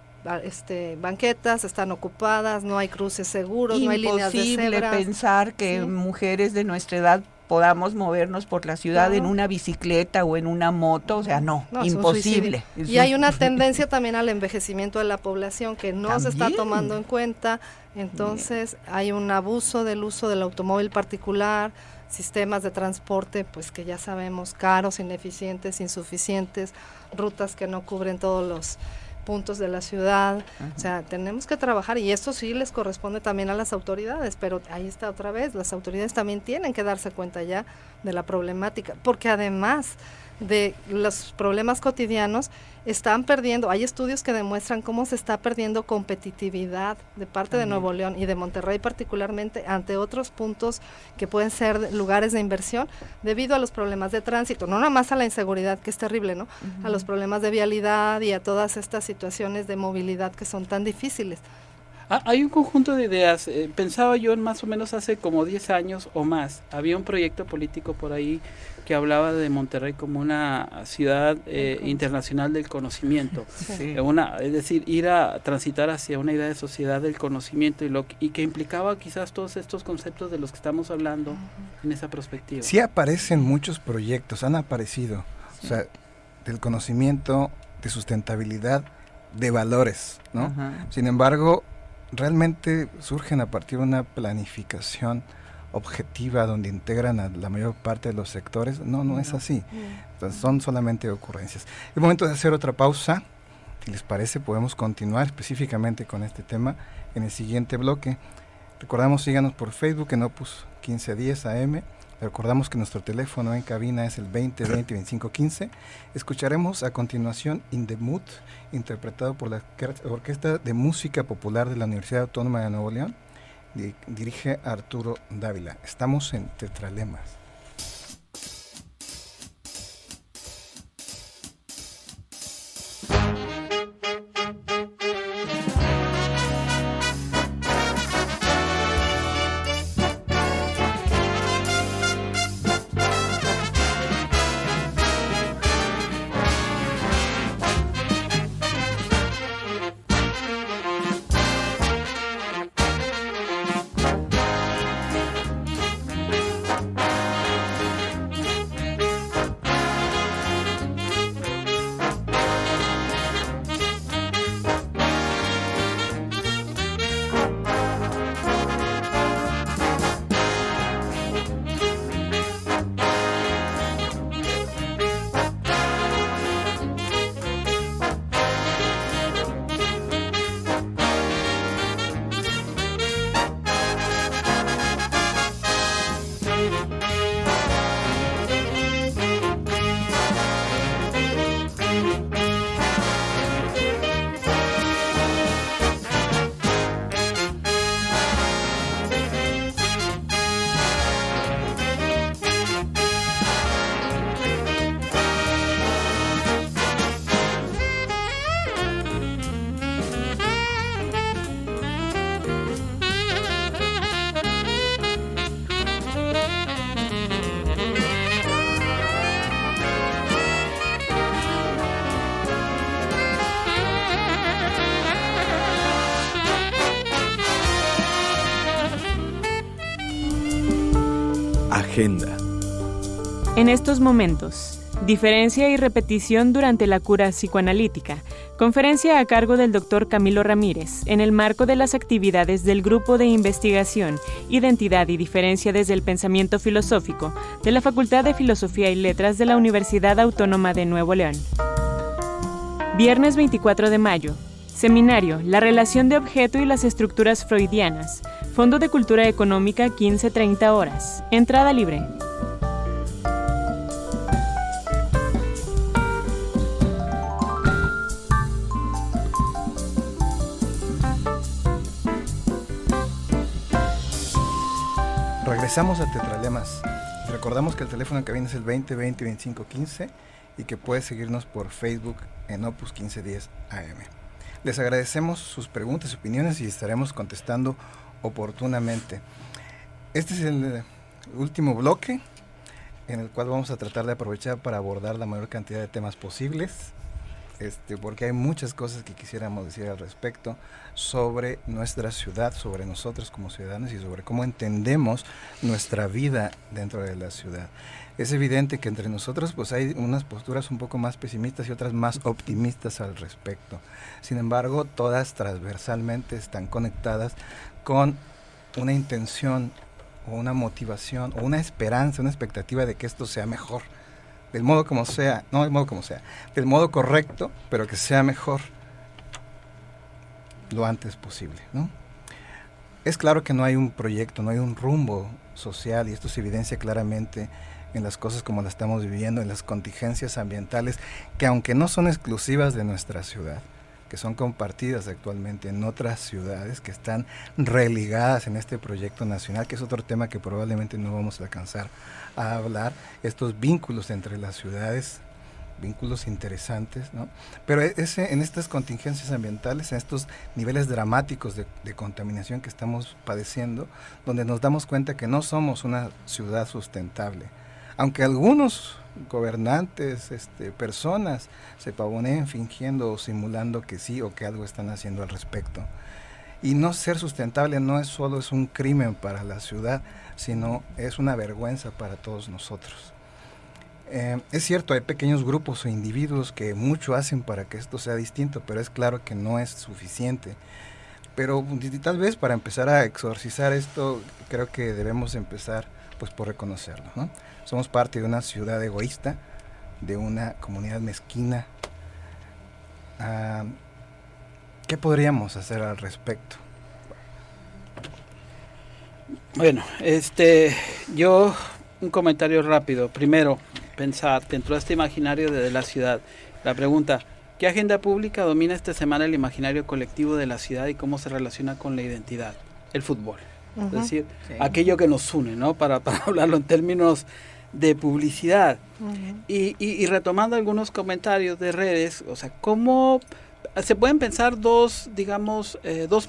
banquetas, están ocupadas, no hay cruces seguros, no hay líneas de cebra. Imposible pensar que mujeres de nuestra edad podamos movernos por la ciudad en una bicicleta o en una moto, o sea, no imposible. Y hay una tendencia también al envejecimiento de la población que no se está tomando en cuenta, entonces hay un abuso del uso del automóvil particular, sistemas de transporte pues que ya sabemos, caros, ineficientes, insuficientes, rutas que no cubren todos los puntos de la ciudad. O sea, tenemos que trabajar, y esto sí les corresponde también a las autoridades, pero ahí está otra vez, las autoridades también tienen que darse cuenta ya de la problemática, porque además de los problemas cotidianos están perdiendo, hay estudios que demuestran cómo se está perdiendo competitividad de parte de Nuevo León y de Monterrey particularmente ante otros puntos que pueden ser lugares de inversión debido a los problemas de tránsito, no nada más a la inseguridad que es terrible, ¿no? A los problemas de vialidad y a todas estas situaciones de movilidad que son tan difíciles. Hay un conjunto de ideas, pensaba yo más o menos hace como 10 años o más, había un proyecto político por ahí que hablaba de Monterrey como una ciudad internacional del conocimiento, es decir, ir a transitar hacia una idea de sociedad del conocimiento y que implicaba quizás todos estos conceptos de los que estamos hablando en esa perspectiva. Sí aparecen muchos proyectos, han aparecido, o sea, del conocimiento, de sustentabilidad, de valores, ¿no? Sin embargo, realmente surgen a partir de una planificación objetiva donde integran a la mayor parte de los sectores. No es así. Entonces, son solamente ocurrencias. Es momento de hacer otra pausa. Si les parece, podemos continuar específicamente con este tema en el siguiente bloque. Recordamos, síganos por Facebook en Opus 1510 AM. Recordamos que nuestro teléfono en cabina es el 2020-2515. Escucharemos a continuación In the Mood, interpretado por la Orquesta de Música Popular de la Universidad Autónoma de Nuevo León. Dirige Arturo Dávila. Estamos en Tetralemas. Agenda. En estos momentos, diferencia y repetición durante la cura psicoanalítica. Conferencia a cargo del Dr. Camilo Ramírez, en el marco de las actividades del Grupo de Investigación, Identidad y Diferencia desde el Pensamiento Filosófico de la Facultad de Filosofía y Letras de la Universidad Autónoma de Nuevo León. Viernes 24 de mayo. Seminario, La relación de objeto y las estructuras freudianas. Fondo de Cultura Económica, 15:30 horas. Entrada libre. Regresamos a Tetralemas. Recordamos que el teléfono en cabina es el 2020-2515 y que puedes seguirnos por Facebook en Opus 1510 AM. Les agradecemos sus preguntas y opiniones y estaremos contestando oportunamente. Este es el último bloque en el cual vamos a tratar de aprovechar para abordar la mayor cantidad de temas posibles, porque hay muchas cosas que quisiéramos decir al respecto sobre nuestra ciudad, sobre nosotros como ciudadanos y sobre cómo entendemos nuestra vida dentro de la ciudad. Es evidente que entre nosotros pues hay unas posturas un poco más pesimistas y otras más optimistas al respecto. Sin embargo, todas transversalmente están conectadas con una intención o una motivación o una esperanza, una expectativa de que esto sea mejor. Del modo como sea, no del modo como sea, del modo correcto, pero que sea mejor lo antes posible, ¿no? Es claro que no hay un proyecto, no hay un rumbo social y esto se evidencia claramente en las cosas como las estamos viviendo, en las contingencias ambientales que aunque no son exclusivas de nuestra ciudad, que son compartidas actualmente en otras ciudades que están religadas en este proyecto nacional, que es otro tema que probablemente no vamos a alcanzar a hablar, estos vínculos entre las ciudades, vínculos interesantes, ¿no? Pero en estas contingencias ambientales, en estos niveles dramáticos de contaminación que estamos padeciendo, donde nos damos cuenta que no somos una ciudad sustentable, aunque algunos gobernantes, personas se pavoneen fingiendo o simulando que sí o que algo están haciendo al respecto. Y no ser sustentable no es solo es un crimen para la ciudad, sino es una vergüenza para todos nosotros. Es cierto, hay pequeños grupos o individuos que mucho hacen para que esto sea distinto, pero es claro que no es suficiente. Pero tal vez para empezar a exorcizar esto, creo que debemos empezar pues por reconocerlo, ¿no? Somos parte de una ciudad egoísta, de una comunidad mezquina. ¿Qué podríamos hacer al respecto? Bueno, yo un comentario rápido. Primero, pensar dentro de este imaginario de la ciudad. La pregunta, ¿qué agenda pública domina esta semana el imaginario colectivo de la ciudad y cómo se relaciona con la identidad? El fútbol. Uh-huh. Es decir, Sí. aquello que nos une, ¿no? Para hablarlo en términos de publicidad. Uh-huh. Y retomando algunos comentarios de redes, o sea, ¿cómo se pueden pensar dos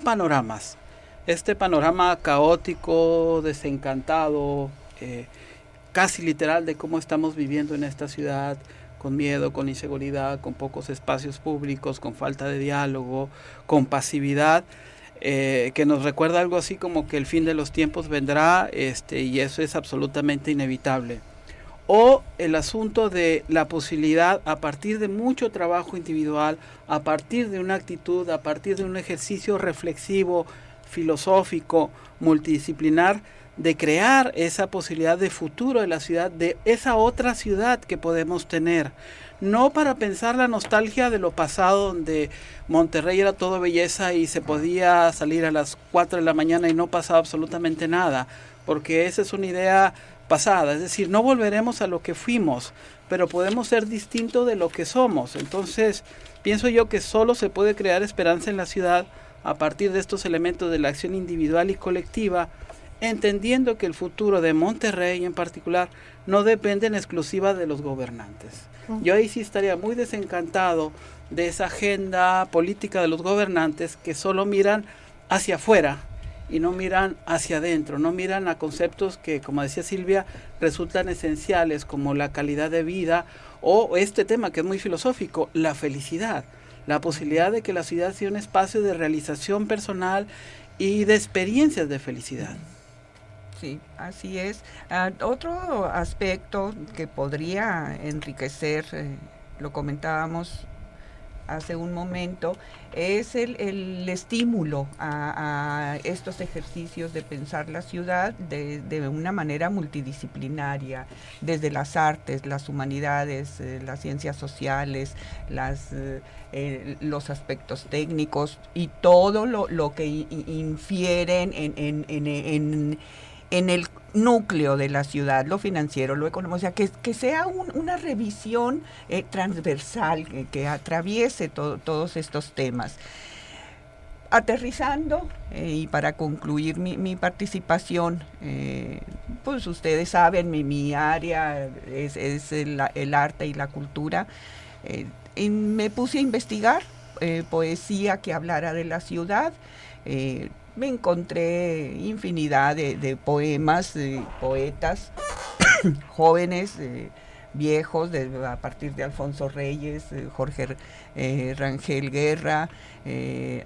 panoramas? Este panorama caótico, desencantado, casi literal de cómo estamos viviendo en esta ciudad, con miedo, con inseguridad, con pocos espacios públicos, con falta de diálogo, con pasividad, que nos recuerda algo así como que el fin de los tiempos vendrá, y eso es absolutamente inevitable. O el asunto de la posibilidad, a partir de mucho trabajo individual, a partir de una actitud, a partir de un ejercicio reflexivo, filosófico, multidisciplinar, de crear esa posibilidad de futuro de la ciudad, de esa otra ciudad que podemos tener. No para pensar la nostalgia de lo pasado, donde Monterrey era todo belleza y se podía salir a las 4 de la mañana y no pasaba absolutamente nada, porque esa es una idea pasada, es decir, no volveremos a lo que fuimos, pero podemos ser distintos de lo que somos. Entonces, pienso yo que solo se puede crear esperanza en la ciudad a partir de estos elementos de la acción individual y colectiva, entendiendo que el futuro de Monterrey en particular no depende en exclusiva de los gobernantes. Yo ahí sí estaría muy desencantado de esa agenda política de los gobernantes que solo miran hacia afuera y no miran hacia adentro, no miran a conceptos que, como decía Silvia, resultan esenciales como la calidad de vida o este tema que es muy filosófico, la felicidad, la posibilidad de que la ciudad sea un espacio de realización personal y de experiencias de felicidad. Sí, así es. Otro aspecto que podría enriquecer, lo comentábamos hace un momento, es el estímulo a estos ejercicios de pensar la ciudad de una manera multidisciplinaria, desde las artes, las humanidades, las ciencias sociales, los aspectos técnicos y todo lo que infieren en el núcleo de la ciudad, lo financiero, lo económico, o sea, que sea una revisión transversal, que atraviese todos estos temas. Aterrizando, y para concluir mi participación, pues ustedes saben, mi área es el arte y la cultura, y me puse a investigar poesía que hablara de la ciudad. Me encontré infinidad de poemas, poetas, jóvenes, viejos, a partir de Alfonso Reyes, Jorge Rangel Guerra,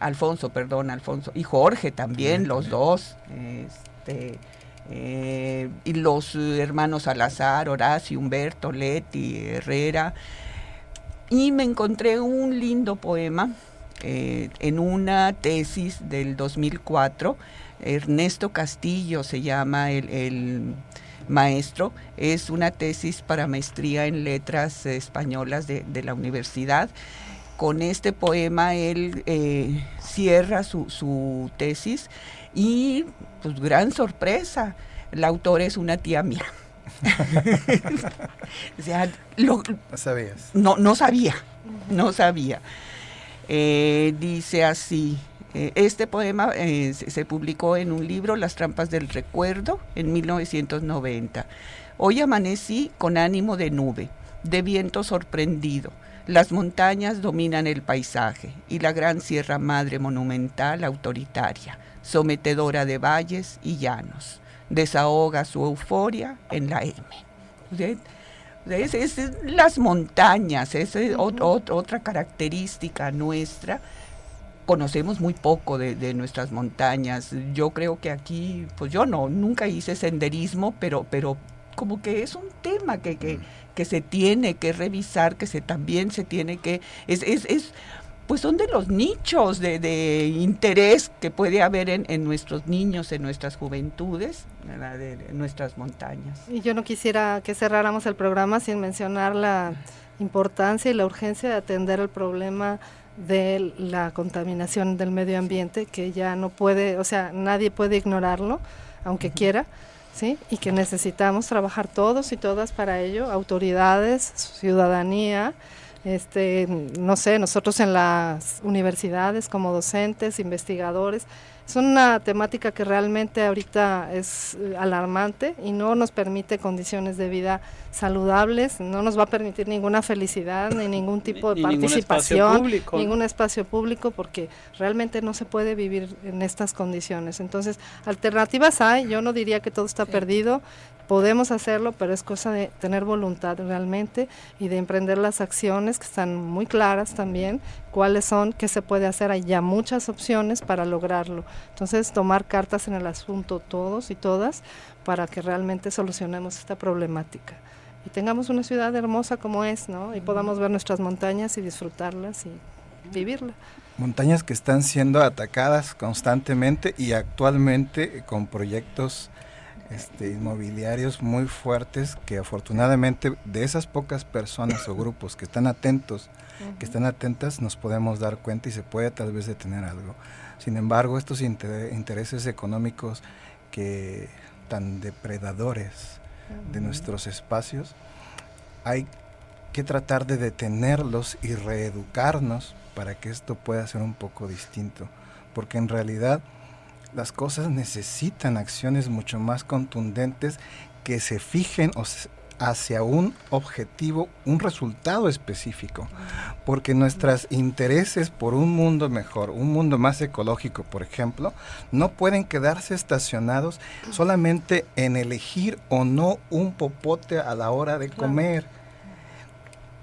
Alfonso, y Jorge también, los dos, y los hermanos Salazar, Horacio, Humberto, Leti, Herrera, y me encontré un lindo poema en una tesis del 2004, Ernesto Castillo se llama el maestro, es una tesis para maestría en letras españolas de la universidad. Con este poema él cierra su tesis y, pues, gran sorpresa, la autora es una tía mía. O sea, ¿No sabías? No sabía. Dice así, este poema se publicó en un libro, Las trampas del recuerdo, en 1990. Hoy amanecí con ánimo de nube, de viento sorprendido. Las montañas dominan el paisaje y la gran Sierra Madre monumental autoritaria, sometedora de valles y llanos, desahoga su euforia en la M. ¿Sí? Es las montañas, es otra característica nuestra. Conocemos muy poco de nuestras montañas. Yo creo que aquí, pues yo nunca hice senderismo, pero como que es un tema que se tiene que revisar, también se tiene que... pues son de los nichos de interés que puede haber en nuestros niños, en nuestras juventudes, en nuestras montañas. Y yo no quisiera que cerráramos el programa sin mencionar la importancia y la urgencia de atender el problema de la contaminación del medio ambiente, que ya no puede, o sea, nadie puede ignorarlo. aunque quiera, ¿sí? Y que necesitamos trabajar todos y todas para ello, autoridades, ciudadanía, no sé, nosotros en las universidades como docentes, investigadores. Es una temática que realmente ahorita es alarmante y no nos permite condiciones de vida saludables, no nos va a permitir ninguna felicidad ni ningún tipo de participación, ningún espacio público, porque realmente no se puede vivir en estas condiciones. Entonces, alternativas hay, yo no diría que todo está perdido, podemos hacerlo, pero es cosa de tener voluntad realmente y de emprender las acciones que están muy claras también, cuáles son, qué se puede hacer, hay ya muchas opciones para lograrlo. Entonces, tomar cartas en el asunto todos y todas para que realmente solucionemos esta problemática y tengamos una ciudad hermosa como es, ¿no? Y podamos ver nuestras montañas y disfrutarlas y vivirla. Montañas que están siendo atacadas constantemente y actualmente con proyectos inmobiliarios muy fuertes que afortunadamente de esas pocas personas o grupos que están atentos, que están atentas, nos podemos dar cuenta y se puede tal vez detener algo. Sin embargo, estos intereses económicos que tan depredadores de nuestros espacios, hay que tratar de detenerlos y reeducarnos para que esto pueda ser un poco distinto, porque en realidad las cosas necesitan acciones mucho más contundentes que se fijen hacia un objetivo, un resultado específico, porque nuestros intereses por un mundo mejor, un mundo más ecológico, por ejemplo, no pueden quedarse estacionados solamente en elegir o no un popote a la hora de comer.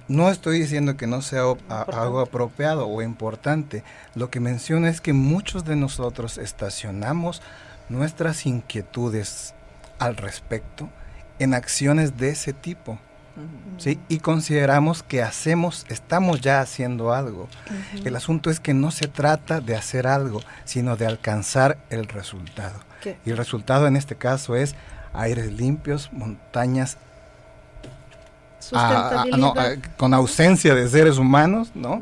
No estoy diciendo que no sea algo apropiado o importante. Lo que menciono es que muchos de nosotros estacionamos nuestras inquietudes al respecto en acciones de ese tipo, ¿sí? Y consideramos que estamos ya haciendo algo. El asunto es que no se trata de hacer algo, sino de alcanzar el resultado. ¿Qué? Y el resultado en este caso es aires limpios, montañas con ausencia de seres humanos, ¿no?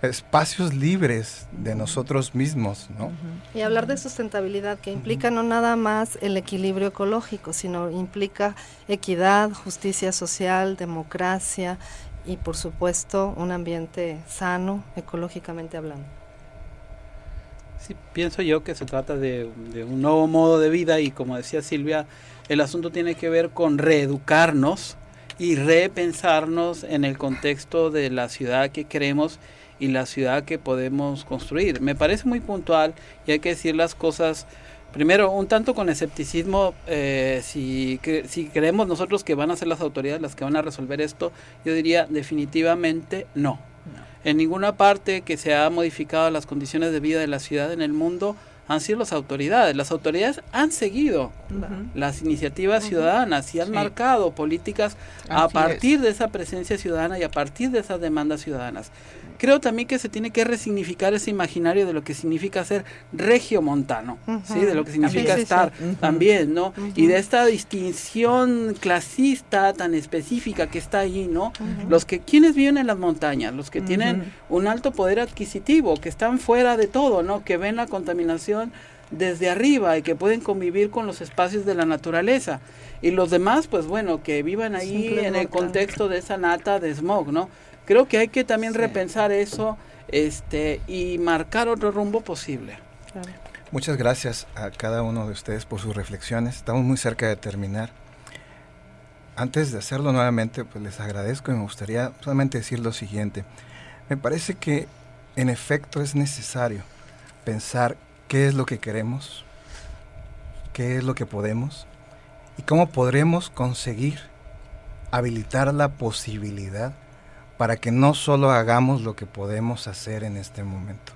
Espacios libres de nosotros mismos, ¿no? Y hablar de sustentabilidad, que implica no nada más el equilibrio ecológico, sino implica equidad, justicia social, democracia y, por supuesto, un ambiente sano, ecológicamente hablando. Sí, pienso yo que se trata de un nuevo modo de vida y, como decía Silvia, el asunto tiene que ver con reeducarnos y repensarnos en el contexto de la ciudad que queremos y la ciudad que podemos construir. Me parece muy puntual y hay que decir las cosas, primero, un tanto con escepticismo, si creemos nosotros que van a ser las autoridades las que van a resolver esto, yo diría definitivamente no. En ninguna parte que se ha modificado las condiciones de vida de la ciudad en el mundo han sido las autoridades. Las autoridades han seguido las iniciativas ciudadanas y han marcado políticas a partir de esa presencia ciudadana y a partir de esas demandas ciudadanas. Creo también que se tiene que resignificar ese imaginario de lo que significa ser regiomontano, ¿sí? De lo que significa estar también, ¿no? Y de esta distinción clasista tan específica que está ahí, ¿no? Quienes viven en las montañas, los que tienen un alto poder adquisitivo, que están fuera de todo, ¿no? Que ven la contaminación desde arriba y que pueden convivir con los espacios de la naturaleza. Y los demás, pues bueno, que vivan ahí en el contexto de esa nata de smog, ¿no? Creo que hay que también repensar eso y marcar otro rumbo posible. Claro. Muchas gracias a cada uno de ustedes por sus reflexiones. Estamos muy cerca de terminar. Antes de hacerlo nuevamente, pues les agradezco y me gustaría solamente decir lo siguiente. Me parece que en efecto es necesario pensar qué es lo que queremos, qué es lo que podemos y cómo podremos conseguir habilitar la posibilidad para que no solo hagamos lo que podemos hacer en este momento,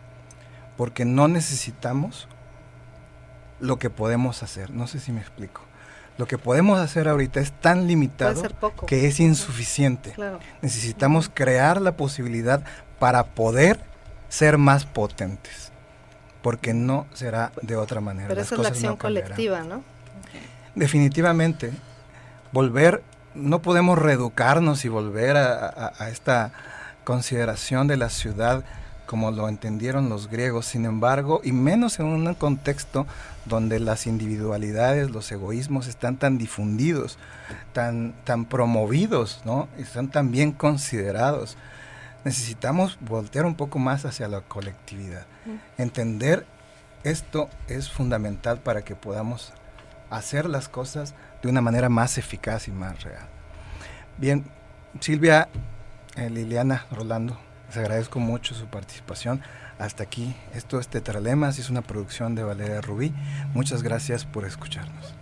porque no necesitamos lo que podemos hacer. No sé si me explico. Lo que podemos hacer ahorita es tan limitado que es insuficiente. Claro. Necesitamos crear la posibilidad para poder ser más potentes, porque no será de otra manera. Pero esa es la acción colectiva, ¿no? Definitivamente. No podemos reeducarnos y volver a esta consideración de la ciudad como lo entendieron los griegos, sin embargo, y menos en un contexto donde las individualidades, los egoísmos están tan difundidos, tan promovidos, ¿no? Están tan bien considerados. Necesitamos voltear un poco más hacia la colectividad. Entender esto es fundamental para que podamos hacer las cosas de una manera más eficaz y más real. Bien, Silvia, Liliana, Rolando, les agradezco mucho su participación. Hasta aquí, esto es Tetralemas, es una producción de Valeria Rubí. Muchas gracias por escucharnos.